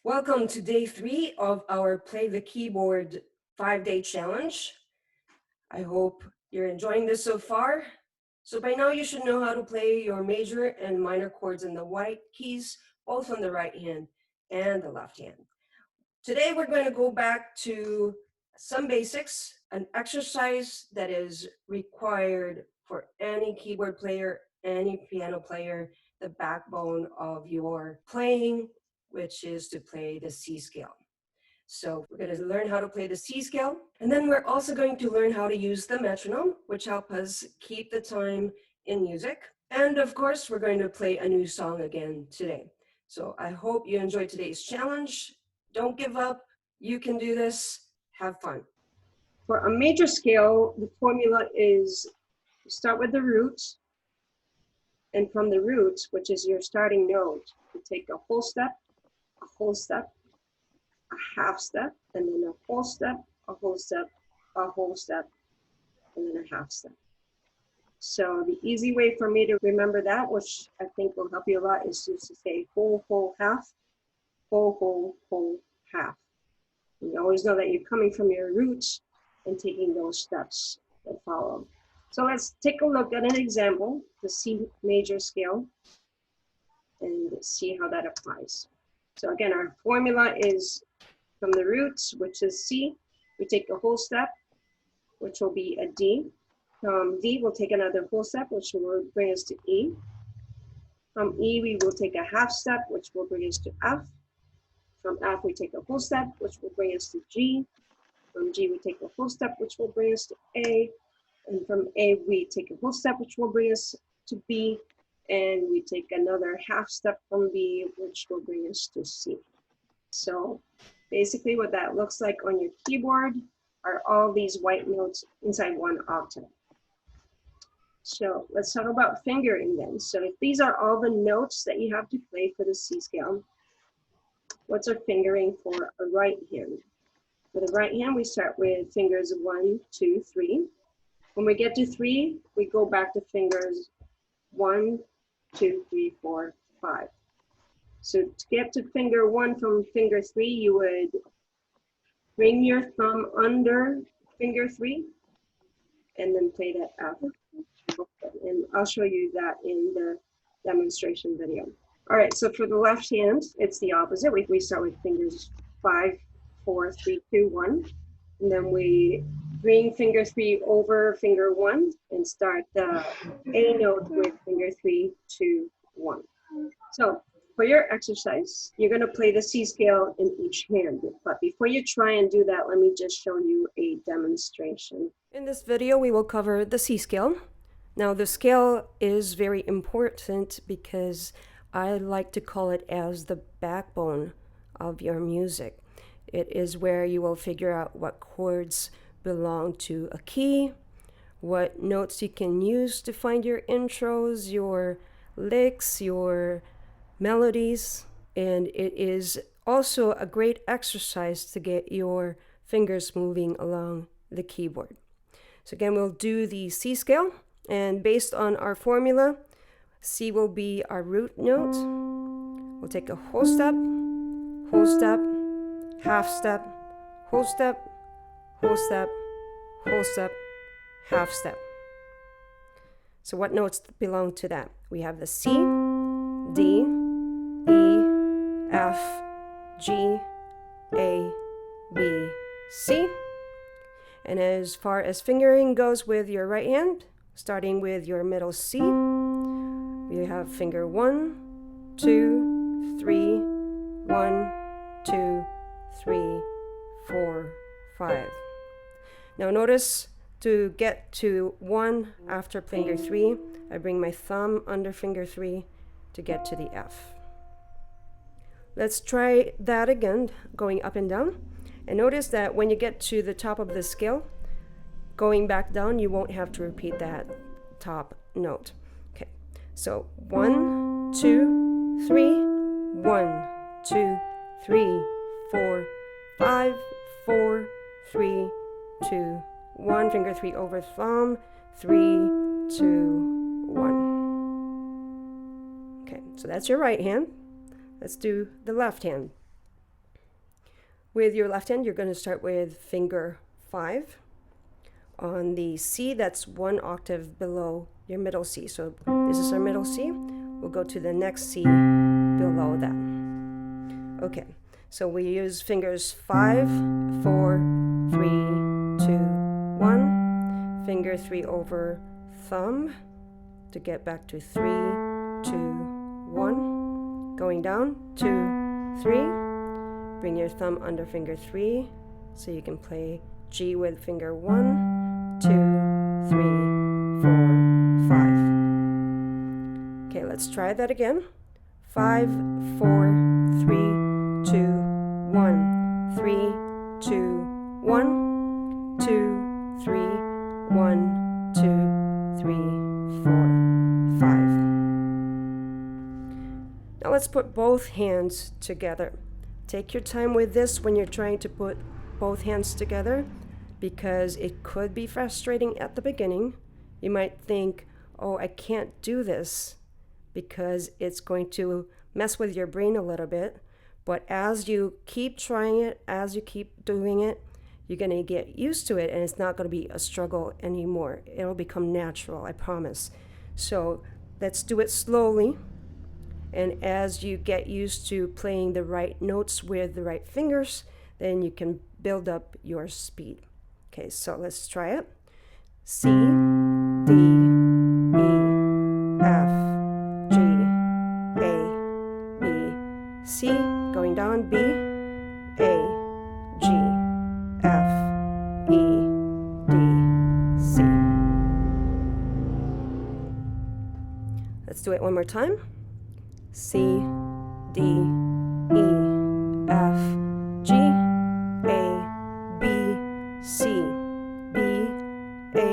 Welcome to day 3 of our Play the Keyboard 5-day challenge. I hope you're enjoying this so far. So by now you should know how to play your major and minor chords in the white keys, both on the right hand and the left hand. Today we're going to go back to some basics, an exercise that is required for any keyboard player, any piano player, the backbone of your playing, which is to play the C scale. So we're going to learn how to play the C scale, and then we're also going to learn how to use the metronome, which help us keep the time in music. And of course, we're going to play a new song again today. So I hope you enjoyed today's challenge. Don't give up. You can do this. Have fun. For a major scale, the formula is you start with the root, and from the root, which is your starting note, you take a whole step, a half step, and then a whole step, a whole step, a whole step, and then a half step. So the easy way for me to remember that, which I think will help you a lot, is just to say whole, whole, half, whole, whole, whole, half. And you always know that you're coming from your roots and taking those steps that follow. So let's take a look at an example, the C major scale, and see how that applies. So again, our formula is from the roots, which is C, we take a whole step, which will be a D. From D, we'll take another whole step, which will bring us to E. From E, we will take a half step, which will bring us to F. From F, we take a whole step, which will bring us to G. From G, we take a whole step, which will bring us to A. And from A, we take a whole step, which will bring us to B. And we take another half step from B, which will bring us to C. So basically what that looks like on your keyboard are all these white notes inside one octave. So let's talk about fingering then. So if these are all the notes that you have to play for the C scale, what's our fingering for a right hand? For the right hand, we start with fingers 1, 2, 3. When we get to 3, we go back to fingers 1, 2, 3, 4, 5. So to get to finger 1 from finger 3, you would bring your thumb under finger 3 and then play that F. And I'll show you that in the demonstration video. All right, so for the left hand, it's the opposite. We start with fingers 5, 4, 3, 2, 1. And then we bring finger 3 over finger 1 and start the A note with finger 3, 2, 1. So for your exercise, you're going to play the C scale in each hand. But before you try and do that, let me just show you a demonstration. In this video, we will cover the C scale. Now, the scale is very important because I like to call it as the backbone of your music. It is where you will figure out what chords belong to a key, what notes you can use to find your intros, your licks, your melodies, and it is also a great exercise to get your fingers moving along the keyboard. So again, we'll do the C scale, and based on our formula, C will be our root note. We'll take a whole step, half step, whole step, whole step, whole step, half step. So what notes belong to that? We have the C, D, E, F, G, A, B, C. And as far as fingering goes with your right hand, starting with your middle C, we have finger 1, 2, 3, 1, 2, 3, 4, 5. Now notice to get to 1 after finger 3, I bring my thumb under finger 3 to get to the F. Let's try that again, going up and down. And notice that when you get to the top of the scale, going back down, you won't have to repeat that top note. Okay, so 1, 2, 3, 1, 2, 3, 4, 5, 4, 3, 2, 1. Finger 3 over thumb, 3, 2, 1. Okay, so that's your right hand. Let's do the left hand. With your left hand, you're going to start with finger 5. On the C, that's 1 octave below your middle C. So this is our middle C. We'll go to the next C below that. Okay, so we use fingers 5, 4, 3, 2, 1. Finger 3 over thumb to get back to 3, 2, 1. Going down, 2, 3. Bring your thumb under finger 3 so you can play G with finger 1, 2, 3, 4, 5. Okay, let's try that again. 5, 4, 3, 2, 1. 3, 2, 1. 2, 3, 1, 2, 3, 4, 5. Now let's put both hands together. Take your time with this when you're trying to put both hands together, because it could be frustrating at the beginning. You might think, oh, I can't do this, because it's going to mess with your brain a little bit. But as you keep trying it, as you keep doing it, you're going to get used to it, and it's not going to be a struggle anymore. It'll become natural, I promise. So let's do it slowly. And as you get used to playing the right notes with the right fingers, then you can build up your speed. Okay, so let's try it. C, D, E, F, G, A, B, C. Going down, B, A, G, F, E, D, C. Let's do it one more time. C, D, E, F, G, A, B, C, B, A,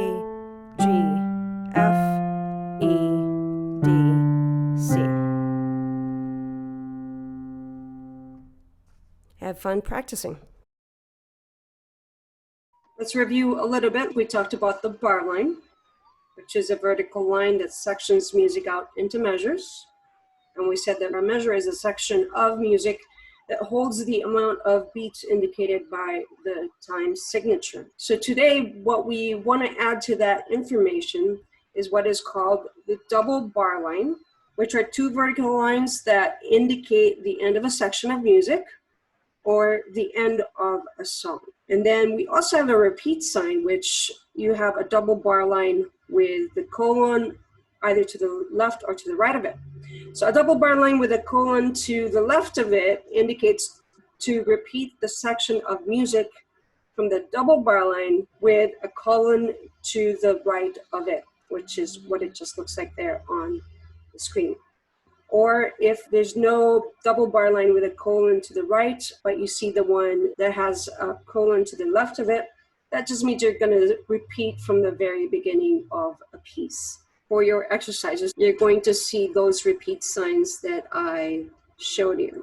G, F, E, D, C. Have fun practicing. Let's review a little bit. We talked about the bar line, which is a vertical line that sections music out into measures. And we said that a measure is a section of music that holds the amount of beats indicated by the time signature. So today, what we want to add to that information is what is called the double bar line, which are 2 vertical lines that indicate the end of a section of music or the end of a song. And then we also have a repeat sign, which you have a double bar line with the colon either to the left or to the right of it. So a double bar line with a colon to the left of it indicates to repeat the section of music from the double bar line with a colon to the right of it, which is what it just looks like there on the screen. Or if there's no double bar line with a colon to the right, but you see the one that has a colon to the left of it, that just means you're going to repeat from the very beginning of a piece. For your exercises, you're going to see those repeat signs that I showed you.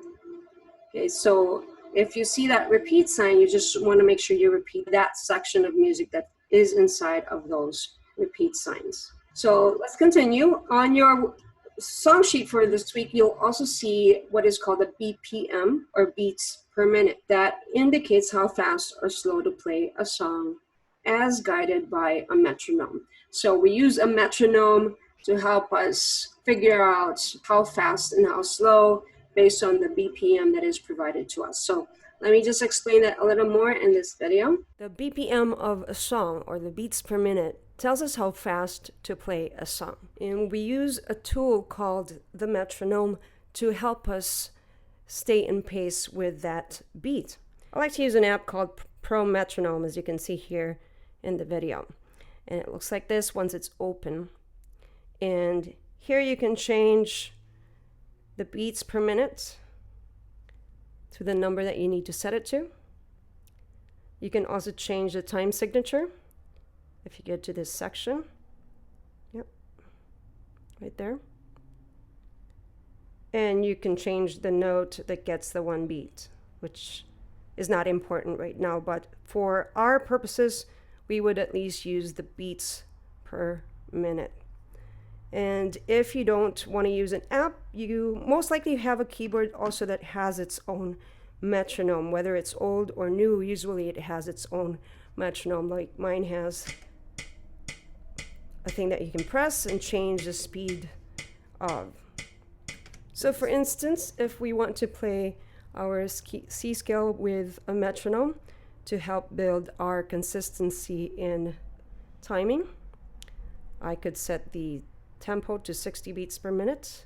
Okay, so if you see that repeat sign, you just want to make sure you repeat that section of music that is inside of those repeat signs. So let's continue. On your song sheet for this week, you'll also see what is called a BPM, or beats per minute. That indicates how fast or slow to play a song as guided by a metronome. So we use a metronome to help us figure out how fast and how slow based on the BPM that is provided to us. So let me just explain that a little more in this video. The BPM of a song, or the beats per minute, tells us how fast to play a song. And we use a tool called the metronome to help us stay in pace with that beat. I like to use an app called Pro Metronome, as you can see here in the video. And it looks like this once it's open. And here you can change the beats per minute to the number that you need to set it to. You can also change the time signature. If you get to this section, yep, right there. And you can change the note that gets the one beat, which is not important right now, but for our purposes, we would at least use the beats per minute. And if you don't want to use an app, you most likely have a keyboard also that has its own metronome, whether it's old or new. Usually it has its own metronome, like mine has a thing that you can press and change the speed of. So for instance, if we want to play our C scale with a metronome to help build our consistency in timing, I could set the tempo to 60 beats per minute.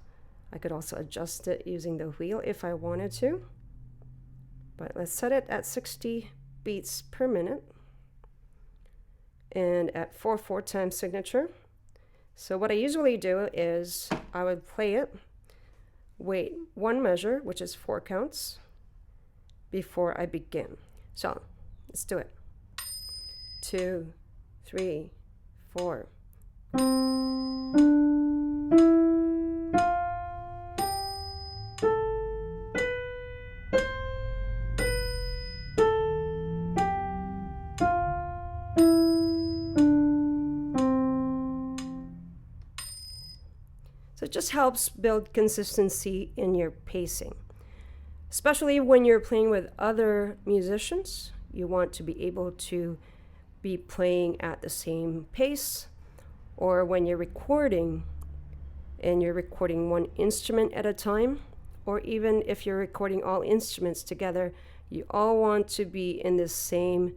I could also adjust it using the wheel if I wanted to. But let's set it at 60 beats per minute and at 4/4 time signature. So what I usually do is I would play it, wait one measure, which is 4 counts, before I begin. So let's do it. 2, 3, 4. So it just helps build consistency in your pacing. Especially when you're playing with other musicians, you want to be able to be playing at the same pace, or when you're recording and you're recording one instrument at a time, or even if you're recording all instruments together, you all want to be in the same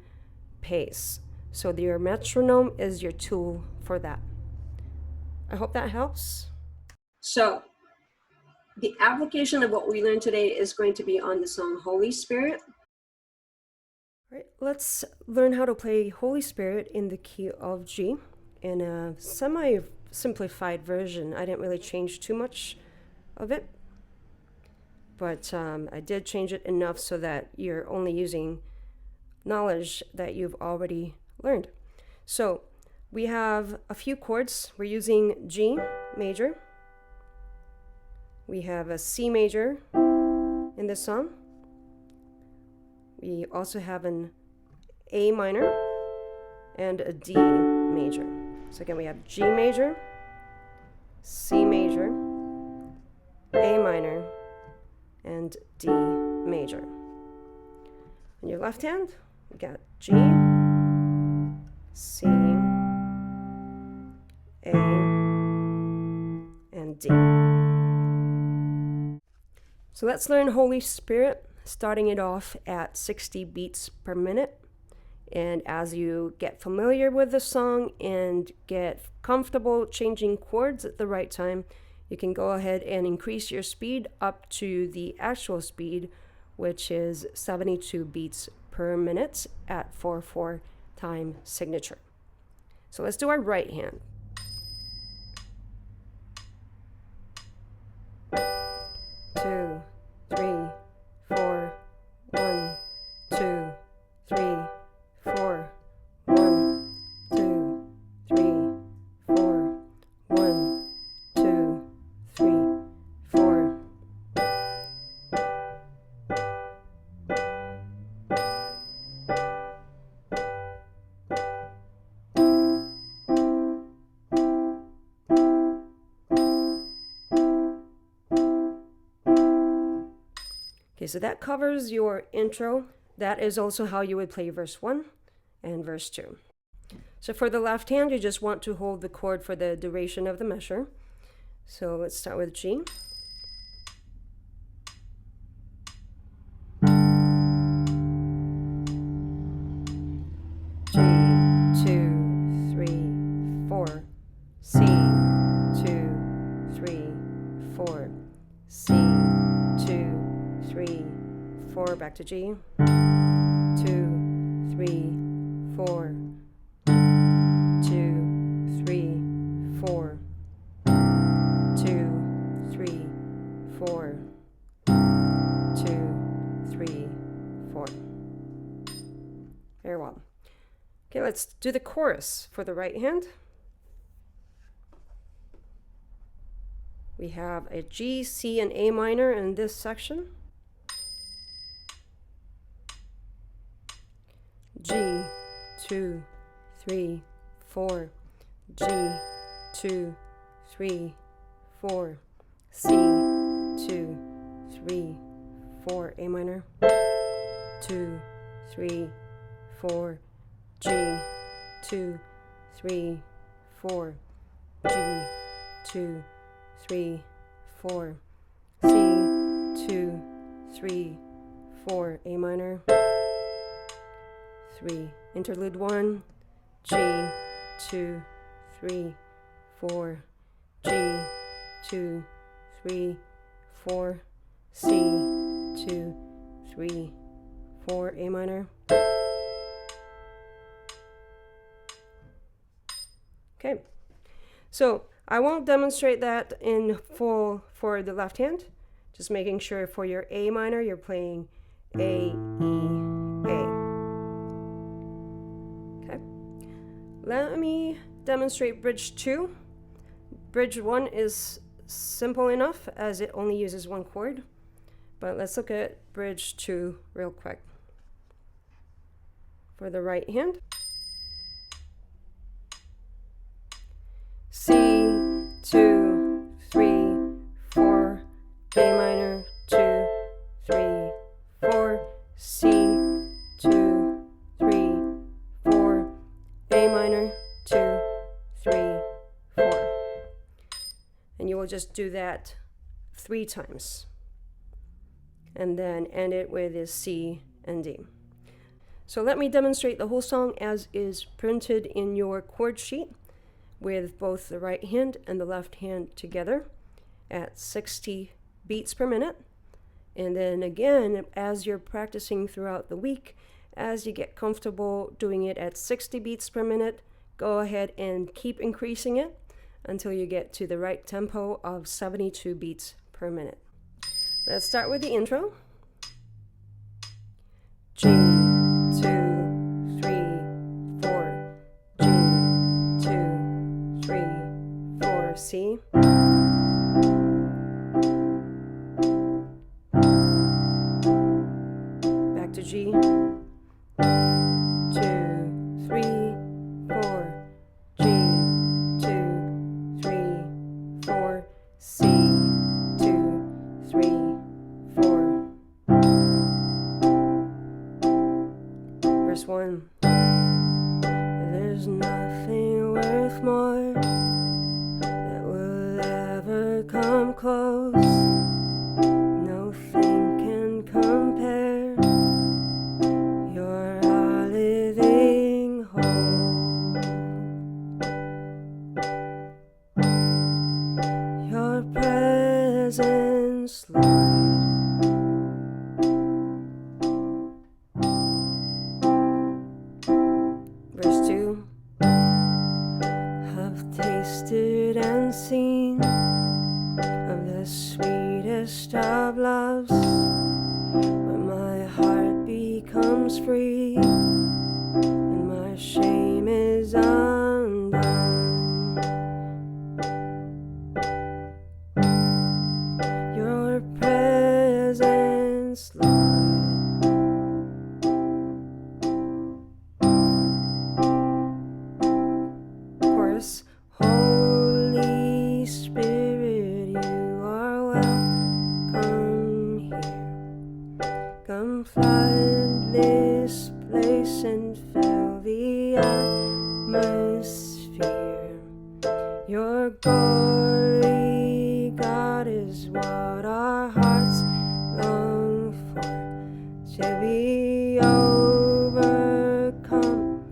pace. So your metronome is your tool for that. I hope that helps. So the application of what we learned today is going to be on the song Holy Spirit. All right, let's learn how to play Holy Spirit in the key of G in a semi-simplified version. I didn't really change too much of it, but I did change it enough so that you're only using knowledge that you've already learned. So we have a few chords. We're using G major. We have a C major in this song. We also have an A minor and a D major. So again, we have G major, C major, A minor, and D major. On your left hand, we got G, C, A, and D. So let's learn Holy Spirit, starting it off at 60 beats per minute. And as you get familiar with the song and get comfortable changing chords at the right time, you can go ahead and increase your speed up to the actual speed, which is 72 beats per minute at 4/4 time signature. So let's do our right hand. 2, 3, 4, 1, 2, 3, 4, 1, 2, 3, 4, 1, 2, 3, 4. Okay, so that covers your intro. That is also how you would play verse 1 and verse 2. So for the left hand, you just want to hold the chord for the duration of the measure. So let's start with G. G, 2, 3, 4. C, 2, 3, 4. C, 2, 3, 4. Back to G. 2, 3, 4. 2, 3, 4. 2, 3, 4. 2, 3, 4. Very well. Okay, let's do the chorus for the right hand. We have a G, C, and A minor in this section. G, 2, 3, 4. G, 2, 3, 4. C, 2, 3, 4. 4, A minor, 2, 3, 4, G, 2, 3, 4, G, 2, 3, 4, C, 2, 3, 4, A minor, 3, interlude 1, G, 2, 3, 4, G, 2, 3, 4, C, 2, 3, 4, A minor. Okay, so I won't demonstrate that in full for the left hand, just making sure for your A minor you're playing A, E, A. Okay, let me demonstrate bridge 2. Bridge 1 is simple enough as it only uses one chord, but let's look at bridge 2 real quick. For the right hand, C, 2, 3, 4, A minor, 2, 3, 4, C, 2, 3, 4, A minor, 2, 3, 4. And you will just do that 3 times. And then end it with a C and D. So let me demonstrate the whole song as is printed in your chord sheet, with both the right hand and the left hand together at 60 beats per minute. And then again, as you're practicing throughout the week, as you get comfortable doing it at 60 beats per minute, go ahead and keep increasing it until you get to the right tempo of 72 beats per minute. Let's start with the intro. G, 2, 3, 4, G, 2, 3, 4, C. Back to G. 2, 3, 4, G, 2, 3, 4, C, 2, 3, 4. Verse 1. There's nothing worth more that will ever come close. Nothing can compare. You're our living hope. Your presence, Lord. Verse 2. I've tasted and seen of the sweetest of loves, when my heart becomes free and my shame is undone. Your presence, Lord. Chorus. Holy Spirit, you are welcome here. Come flood this place and fill the atmosphere. Your glory, God, is what our hearts long for, to be overcome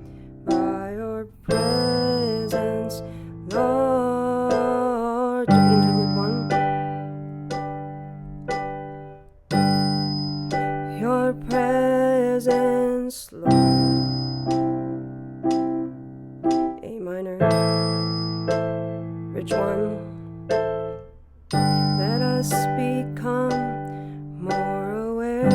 by your presence, Lord. Interlude 1. Your presence, Lord. A minor. Bridge 1. Let us become more aware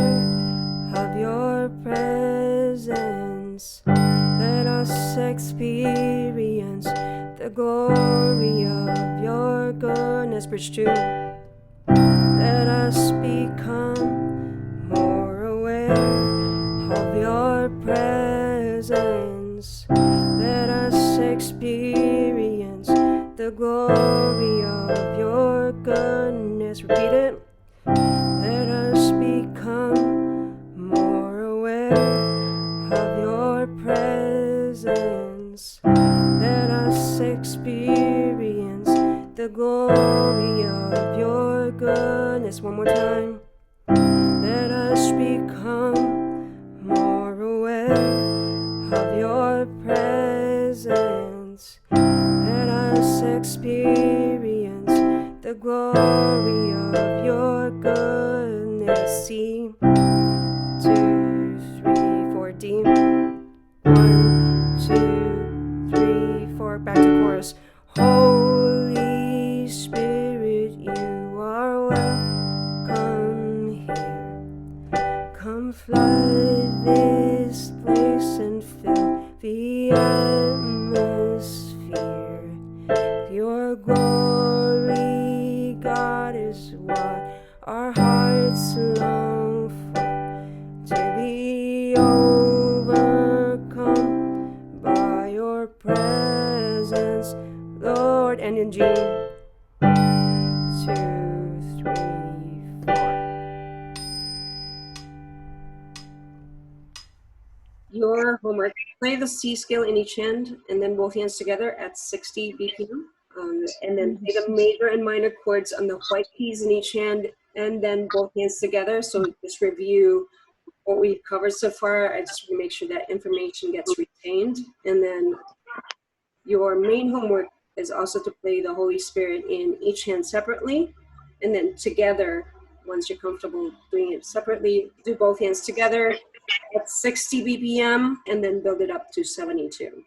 of your presence. Let us experience the glory of your goodness. Bridge 2. Let us become more aware of your presence. Let us experience the glory of your goodness. Repeat it. Let us become glory of your goodness. One more time. Let us become more aware of your presence. Let us experience the glory of your goodness. C, 2, 3, 4, D. 1, 2, 3, 4. Back to chorus. Holy Spirit, you are welcome here. Come flood this place and fill the atmosphere. Your glory, God, is what our hearts long for, to be overcome by your presence, Lord. And in G, 2, 3, 4. Your homework, play the C scale in each hand and then both hands together at 60 BPM. And then play the major and minor chords on the white keys in each hand and then both hands together. So just review what we've covered so far. I just want to make sure that information gets retained. And then your main homework is also to play the Holy Spirit in each hand separately. And then together, once you're comfortable doing it separately, do both hands together at 60 BPM and then build it up to 72.